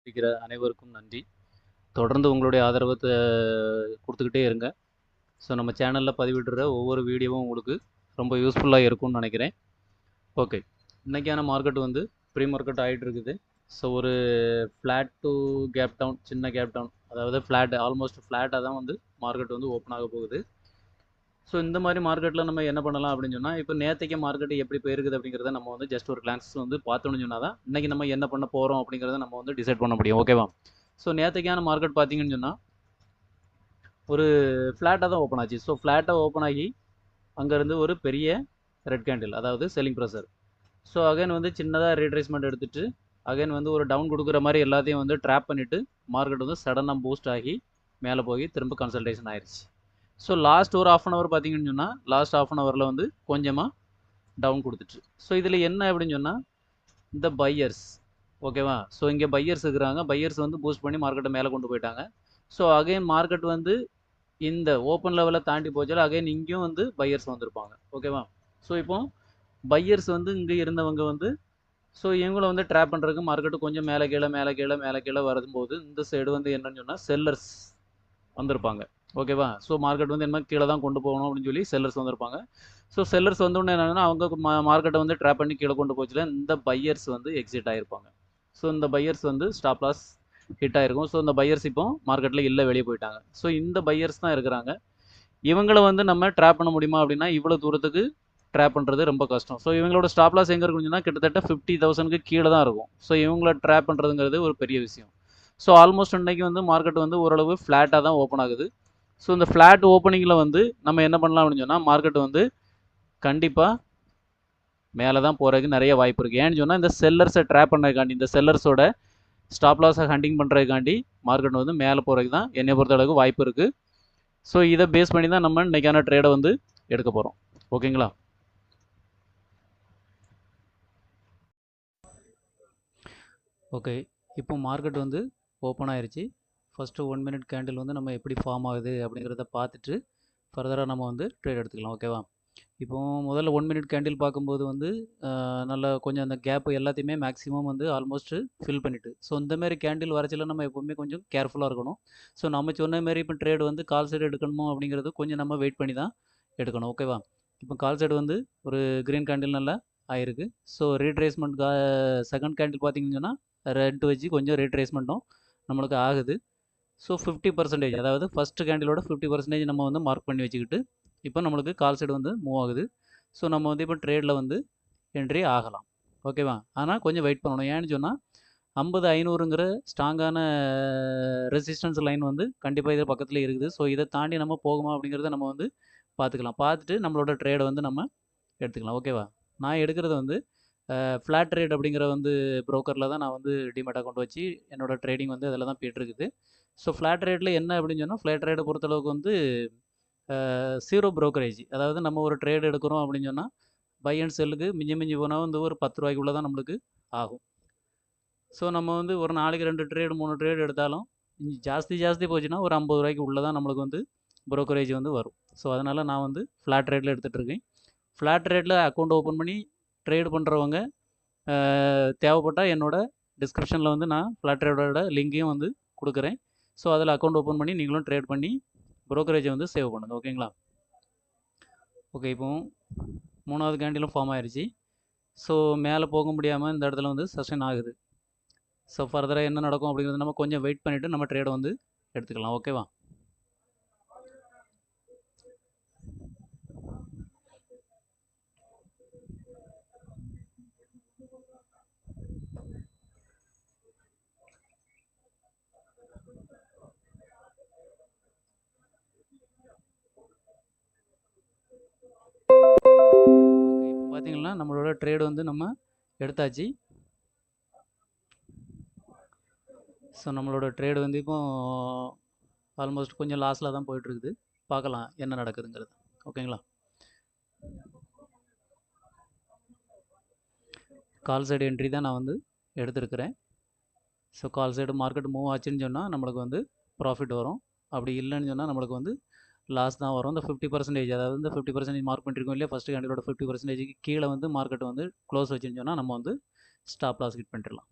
இருக்கிற அனைவருக்கும் நன்றி. தொடர்ந்து உங்களுடைய ஆதரவை கொடுத்துக்கிட்டே இருங்க. ஸோ நம்ம சேனலில் பதிவிடுற ஒவ்வொரு வீடியோவும் உங்களுக்கு ரொம்ப யூஸ்ஃபுல்லாக இருக்கும்னு நினைக்கிறேன். ஓகே, இன்றைக்கான மார்க்கெட் வந்து ப்ரீ மார்க்கெட் ஆகிட்டு இருக்குது. ஸோ ஒரு ஃப்ளாட் டு கேப் டவுன், சின்ன கேப் டவுன், அதாவது ஃப்ளாட், ஆல்மோஸ்ட் ஃப்ளாட்டாக தான் வந்து மார்க்கெட் வந்து ஓப்பன் ஆக போகுது. ஸோ இந்த மாதிரி மார்க்கெட்டில் நம்ம என்ன பண்ணலாம் அப்படின்னு சொன்னால், இப்போ நேற்றுக்கு மார்க்கெட் எப்படி போயிருக்குது அப்படிங்கிறத நம்ம வந்து ஜஸ்ட் ஒரு கிளான்ஸ் வந்து பார்த்தோன்னு சொன்னால் தான் இன்றைக்கி நம்ம என்ன பண்ண போகிறோம் அப்படிங்கிறத நம்ம வந்து டிசைட் பண்ண முடியும். ஓகேவா? ஸோ நேற்றுக்கான மார்க்கெட் பார்த்தீங்கன்னு சொன்னால் ஒரு ஃப்ளாட்டாக தான் ஓப்பன் ஆச்சு. ஸோ ஃப்ளாட்டாக ஓப்பன் ஆகி அங்கேருந்து ஒரு பெரிய ரெட் கேண்டில், அதாவது செல்லிங் ப்ரெஷர். ஸோ அகைன் வந்து சின்னதாக ரீட்ரேஸ்மெண்ட் எடுத்துகிட்டு அகைன் வந்து ஒரு டவுன் கொடுக்குற மாதிரி எல்லாத்தையும் வந்து ட்ராப் பண்ணிவிட்டு மார்க்கெட் வந்து சடனாக பூஸ்ட் ஆகி மேலே போய் திரும்ப கன்சல்டேஷன் ஆயிடுச்சு. ஸோ லாஸ்ட் ஒரு ஆஃப் அன் ஹவர் பார்த்தீங்கன்னு சொன்னால் லாஸ்ட் ஆஃப் அன் ஹவரில் வந்து கொஞ்சமாக டவுன் கொடுத்துட்டு. ஸோ இதில் என்ன அப்படின்னு சொன்னால் இந்த பையர்ஸ், ஓகேவா? ஸோ இங்கே பையர்ஸ் இருக்கிறாங்க. பையர்ஸ் வந்து பூஸ்ட் பண்ணி மார்க்கெட்டை மேலே கொண்டு போயிட்டாங்க. ஸோ அகைன் மார்க்கெட் வந்து இந்த ஓப்பன் லெவலில் தாண்டி போச்சாலும் அகைன் இங்கேயும் வந்து பையர்ஸ் வந்திருப்பாங்க. ஓகேவா? ஸோ இப்போ பையர்ஸ் வந்து இங்கே இருந்தவங்க வந்து ஸோ இவங்கள வந்து ட்ராப் பண்ணுறதுக்கு மார்க்கெட்டு கொஞ்சம் மேலே கீழே மேலே கீழே மேலே கீழே வரும்போது இந்த சைடு வந்து என்னன்னு சொன்னால் செல்லர்ஸ் வந்திருப்பாங்க. ஓகேவா? ஸோ மார்க்கெட் வந்து என்ன கீழே தான் கொண்டு போகணும் அப்படின்னு சொல்லி செல்லர்ஸ் வந்திருப்பாங்க. ஸோ செல்லர்ஸ் வந்தோடனே என்னன்னா அவங்க மார்க்கெட்டை வந்து ட்ராப் பண்ணி கீழே கொண்டு போச்சுல இந்த பையர்ஸ் வந்து எக்ஸிட் ஆகிருப்பாங்க. ஸோ இந்த பையர்ஸ் வந்து ஸ்டாப் லாஸ் ஹிட் ஆகிருக்கும். ஸோ இந்த பையர்ஸ் இப்போ மார்க்கெட்டில் இல்லை, வெளியே போயிட்டாங்க. ஸோ இந்த பையர்ஸ் தான் இருக்கிறாங்க. இவங்களை வந்து நம்ம ட்ராப் பண்ண முடியுமா அப்படின்னா இவ்வளோ தூரத்துக்கு ட்ராப் பண்ணுறது ரொம்ப கஷ்டம். ஸோ இவங்களோட ஸ்டாப் லாஸ் எங்கே இருக்குன்னு கிட்டத்தட்ட 50,000க்கு கீழே தான் இருக்கும். ஸோ இவங்கள ட்ராப் பண்ணுறதுங்கிறது ஒரு பெரிய விஷயம். ஸோ ஆல்மோஸ்ட் இன்றைக்கி வந்து மார்க்கெட் வந்து ஓரளவு ஃப்ளாட்டாக தான் ஓப்பன் ஆகுது. ஸோ இந்த ஃப்ளாட் ஓப்பனிங்கில் வந்து நம்ம என்ன பண்ணலாம் அப்படின்னு சொன்னால் மார்க்கெட் வந்து கண்டிப்பாக மேலே தான் போகிறதுக்கு நிறைய வாய்ப்பு இருக்குது. ஏன்னு சொன்னால் இந்த செல்லர்ஸை ட்ராப் பண்ணுறதுக்காண்டி, இந்த செல்லர்ஸோட ஸ்டாப் லாஸை ஹண்டிங் பண்ணுறதுக்காண்டி மார்க்கெட் வந்து மேலே போகிறதுக்கு தான் என்னை பொறுத்த அளவுக்கு வாய்ப்பு இருக்குது. ஸோ இதை பேஸ் பண்ணி தான் நம்ம இன்றைக்கான ட்ரேடை வந்து எடுக்க போகிறோம். ஓகேங்களா? ஓகே, இப்போ மார்க்கெட் வந்து ஓப்பன் ஆயிடுச்சு. ஃபஸ்ட்டு 1 மினிட் கேண்டில் வந்து நம்ம எப்படி ஃபார்ம் ஆகுது அப்படிங்கிறத பார்த்துட்டு ஃபர்தராக நம்ம வந்து ட்ரேட் எடுத்துக்கலாம். ஓகேவா? இப்போ முதல்ல 1 மினிட் கேண்டில் பார்க்கும்போது வந்து நல்லா கொஞ்சம் அந்த கேப் எல்லாத்தையுமே மேக்ஸிமம் வந்து ஆல்மோஸ்ட் ஃபில் பண்ணிட்டு. ஸோ இந்தமாரி கேண்டில் வரச்சில நம்ம எப்போவுமே கொஞ்சம் கேர்ஃபுல்லாக இருக்கணும். ஸோ நம்ம சொன்ன மாரி இப்போ ட்ரேட் வந்து கால் சைடு எடுக்கணுமோ அப்படிங்கிறது கொஞ்சம் நம்ம வெயிட் பண்ணி தான் எடுக்கணும். ஓகேவா? இப்போ கால் சைடு வந்து ஒரு க்ரீன் கேண்டில் நல்லா ஆயிருக்கு. ஸோ ரீட்ரேஸ்மெண்ட் செகண்ட் கேண்டில் பார்த்தீங்கன்னு சொன்னால் ரெட் வச்சு கொஞ்சம் ரீட்ரேஸ்மெண்ட்டும் நம்மளுக்கு ஆகுது. ஸோ 50%, அதாவது ஃபஸ்ட்டு கேண்டிலோட 50% நம்ம வந்து மார்க் பண்ணி வச்சுக்கிட்டு இப்போ நம்மளுக்கு கால் சைடு வந்து மூவ் ஆகுது. ஸோ நம்ம வந்து இப்போ ட்ரேடில் வந்து என்ட்ரி ஆகலாம். ஓகேவா? ஆனால் கொஞ்சம் வெயிட் பண்ணணும். ஏன்னு சொன்னால் 50-500ங்கிற ஸ்ட்ராங்கான ரெசிஸ்டன்ஸ் லைன் வந்து கண்டிப்பாக இது பக்கத்தில் இருக்குது. ஸோ இதை தாண்டி நம்ம போகுமா அப்படிங்கிறத நம்ம வந்து பார்த்துக்கலாம். பார்த்துட்டு நம்மளோட ட்ரேடை வந்து நம்ம எடுத்துக்கலாம். ஓகேவா? நான் எடுக்கிறது வந்து ஃப்ளாட் ட்ரேட் அப்படிங்கிற வந்து ப்ரோக்கரில் தான் நான் வந்து டிமெட் அக்கௌண்ட் வச்சு என்னோடய ட்ரேடிங் வந்து அதில் தான் போய்ட்டுருக்குது. ஸோ ஃப்ளாட் ரேட்டில் என்ன அப்படின்னு சொன்னால் ஃப்ளாட் ரேட்டை பொறுத்தளவுக்கு வந்து ஜீரோ ப்ரோக்கரேஜ். அதாவது நம்ம ஒரு ட்ரேட் எடுக்கிறோம் அப்படின்னு சொன்னால் பை அண்ட் செல்லுக்கு மிஞ்சி மிஞ்சி போனால் வந்து ஒரு 10 ரூபாய்க்குள்ளே தான் நம்மளுக்கு ஆகும். ஸோ நம்ம வந்து ஒரு நாளைக்கு 2 ட்ரேடு 3 ட்ரேடு எடுத்தாலும் ஜாஸ்தி போச்சுன்னா ஒரு 50 ரூபாய்க்கு உள்ளே தான் நம்மளுக்கு வந்து ப்ரோக்கரேஜ் வந்து வரும். ஸோ அதனால் நான் வந்து ஃப்ளாட் ரேட்டில் எடுத்துகிட்டு இருக்கேன். ஃப்ளாட் ரேட்டில் அக்கௌண்ட் ஓப்பன் பண்ணி ட்ரேடு பண்ணுறவங்க தேவைப்பட்டால் என்னோடய டிஸ்கிரிப்ஷனில் வந்து நான் ஃப்ளாட் ட்ரேடோட லிங்கையும் வந்து கொடுக்குறேன். ஸோ அதில் அக்கௌண்ட் ஓப்பன் பண்ணி நீங்களும் ட்ரேட் பண்ணி ப்ரோக்கரேஜை வந்து சேவ் பண்ணுங்கள். ஓகேங்களா? ஓகே, இப்போ 3வது கேண்டிலும் ஃபார்ம் ஆயிடுச்சு. ஸோ மேலே போக முடியாமல் இந்த இடத்துல வந்து சஸ்டெயின் ஆகுது. ஸோ ஃபர்தராக என்ன நடக்கும் அப்படிங்கிறது நம்ம கொஞ்சம் வெயிட் பண்ணிவிட்டு நம்ம ட்ரேடை வந்து எடுத்துக்கலாம். ஓகேவா? ஓகே, இப்போ பார்த்தீங்கன்னா நம்மளோட ட்ரேடு வந்து நம்ம எடுத்தாச்சு. ஸோ நம்மளோட ட்ரேடு வந்து இப்போ ஆல்மோஸ்ட் கொஞ்சம் லாஸில் தான் போயிட்டுருக்குது. பார்க்கலாம் என்ன நடக்குதுங்கிறது. ஓகேங்களா? கால் சைடு என்ட்ரி தான் நான் வந்து எடுத்துருக்கிறேன். So call side market move ஆச்சுன்னு சொன்னால் நம்மளுக்கு வந்து ப்ராஃபிட் வரும். அப்படி இல்லைன்னு சொன்னால் நம்மளுக்கு வந்து லாஸ் தான் வரும். இந்த 50%, அதாவது இந்த 50% மார்க் பண்ணியிருக்கோம் இல்லையா, ஃபஸ்ட்டு கேண்டிலோட 50%க்கு கீழே வந்து மார்க்கெட் வந்து க்ளோஸ் வச்சுன்னு சொன்னால் நம்ம வந்து ஸ்டாப் லாஸ் ஹிட் பண்ணிடலாம்.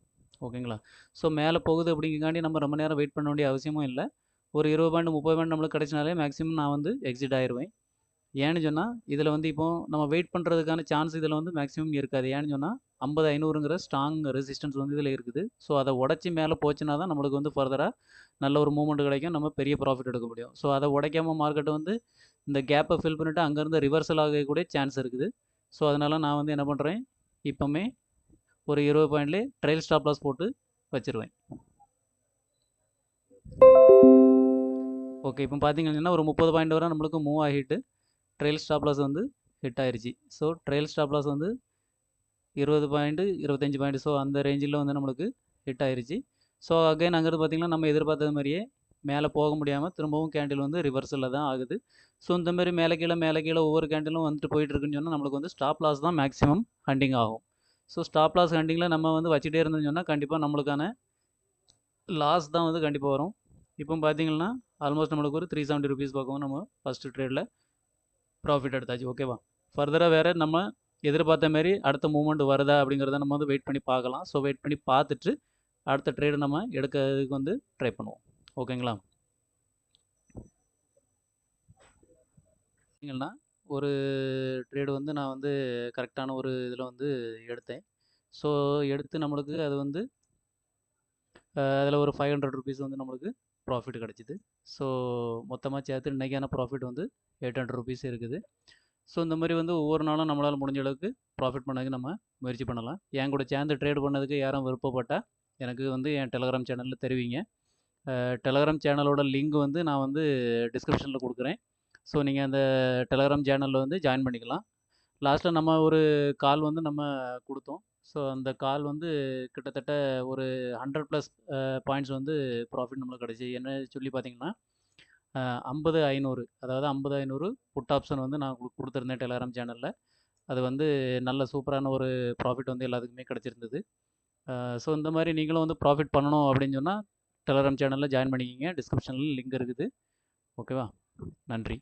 ஓகேங்களா. ஸோ மேலே போகுது அப்படிங்கிறக்காண்டி நம்ம ரொம்ப நேரம் வெயிட் பண்ண வேண்டிய அவசியமும் இல்லை. ஒரு 20 பாயிண்ட் 30 பாயிண்ட் நம்மளுக்கு கிடைச்சினாலே மேக்ஸிமம் நான் வந்து எக்ஸிட் ஆயிடுவேன். ஏன்னு சொன்னால் இதில் வந்து இப்போ நம்ம வெயிட் பண்ணுறதுக்கான சான்ஸ் இதில் வந்து மேக்ஸிமம் இருக்காது. ஏன்னு சொன்னால் 50 500ங்கிற ஸ்ட்ராங் ரெசிஸ்டன்ஸ் வந்து இதில் இருக்குது. ஸோ அதை உடச்சி மேலே போச்சுன்னா தான் நம்மளுக்கு வந்து ஃபர்தராக நல்ல ஒரு மூவ்மெண்ட் கிடைக்கும், நம்ம பெரிய ப்ராஃபிட் எடுக்க முடியும். ஸோ அதை உடைக்காம மார்க்கெட் வந்து இந்த கேப்பை ஃபில் பண்ணிவிட்டு அங்கேருந்து ரிவர்சல் ஆகக்கூடிய சான்ஸ் இருக்குது. ஸோ அதனால் நான் வந்து என்ன பண்ணுறேன், இப்போமே ஒரு 20 பாயிண்ட்லேயே ட்ரையல் ஸ்டாப் லாஸ் போட்டு வச்சிருவேன். ஓகே, இப்போ பார்த்தீங்கன்னா ஒரு 30 பாயிண்ட் வரை நம்மளுக்கு மூவ் ஆகிட்டு ட்ரையல் ஸ்டாப் லாஸ் வந்து ஹிட் ஆயிருச்சு. ஸோ ட்ரையல் ஸ்டாப் லாஸ் வந்து 20 பாயிண்ட் 25 பாயிண்ட், ஸோ அந்த ரேஞ்சில் வந்து நம்மளுக்கு ஹிட் ஆயிருச்சு. ஸோ அகைன் அங்கிருந்து பார்த்தீங்கன்னா நம்ம எதிர்பார்த்தது மாதிரியே மேலே போக முடியாமல் திரும்பவும் கேண்டில் வந்து ரிவர்சலில் தான் ஆகுது. ஸோ இந்த மாதிரி மேலே கீழே ஒவ்வொரு கேண்டிலும் வந்துட்டு போயிட்டு இருக்குன்னு சொன்னால் நம்மளுக்கு வந்து ஸ்டாப் லாஸ் தான் மேக்ஸிமம் ஹண்டிங் ஆகும். ஸோ ஸ்டாப் லாஸ் ஹண்டிங்கில் நம்ம வந்து வச்சுட்டே இருந்தோம்னு சொன்னால் கண்டிப்பாக நம்மளுக்கான லாஸ் தான் வந்து கண்டிப்பாக வரும். இப்போ பார்த்தீங்கன்னா ஆல்மோஸ்ட் நம்மளுக்கு ஒரு 370 ருபீஸ் பக்கம் நம்ம ஃபஸ்ட்டு ட்ரேடில் ப்ராஃபிட் எடுத்தாச்சு. ஓகேவா. ஃபர்தராக வேறு நம்ம எதிர்பார்த்த மாரி அடுத்த மூவ்மெண்ட் வருதா அப்படிங்கிறத நம்ம வந்து வெயிட் பண்ணி பார்க்கலாம். ஸோ வெயிட் பண்ணி பார்த்துட்டு அடுத்த ட்ரேடு நம்ம எடுக்கிறதுக்கு வந்து ட்ரை பண்ணுவோம். ஓகேங்களா. பார்த்தீங்கன்னா ஒரு ட்ரேடு வந்து நான் வந்து கரெக்டான ஒரு இதில் வந்து எடுத்தேன். ஸோ எடுத்து நம்மளுக்கு அது வந்து அதில் ஒரு 500 ருபீஸ் வந்து நம்மளுக்கு ப்ராஃபிட் கிடச்சிது. ஸோ மொத்தமாக சேர்த்து இன்றைக்கான ப்ராஃபிட் வந்து 800 ருபீஸ் இருக்குது. ஸோ இந்த மாதிரி வந்து ஒவ்வொரு நாளும் நம்மளால் முடிஞ்ச அளவுக்கு ப்ராஃபிட் பண்ணதுக்கு நம்ம முயற்சி பண்ணலாம். என் கூட சேர்ந்து ட்ரேட் பண்ணதுக்கு யாரும் விருப்பப்பட்டால் எனக்கு வந்து என் டெலகிராம் சேனலில் தெரிவிங்க. டெலகிராம் சேனலோட லிங்க் வந்து நான் வந்து டிஸ்கிரிப்ஷனில் கொடுக்குறேன். ஸோ நீங்கள் அந்த டெலகிராம் சேனலில் வந்து ஜாயின் பண்ணிக்கலாம். லாஸ்ட்டில் நம்ம ஒரு கால் வந்து நம்ம கொடுத்தோம். ஸோ அந்த கால் வந்து கிட்டத்தட்ட ஒரு 100+ பாயிண்ட்ஸ் வந்து ப்ராஃபிட் நம்மளுக்கு கிடச்சி. என்ன சொல்லி பார்த்தீங்கன்னா 50 500, அதாவது 50 500 புட் ஆப்ஷன் வந்து நான் கொடுத்துருந்தேன் டெலகிராம் சேனலில். அது வந்து நல்ல சூப்பரான ஒரு ப்ராஃபிட் வந்து எல்லாத்துக்குமே கிடச்சிருந்தது. ஸோ இந்த மாதிரி நீங்களும் வந்து ப்ராஃபிட் பண்ணணும் அப்படின்னு சொன்னால் டெலகிராம் சேனலில் ஜாயின் பண்ணிக்கிங்க. டிஸ்கிரிப்ஷனில் லிங்க் இருக்குது. ஓகேவா. நன்றி.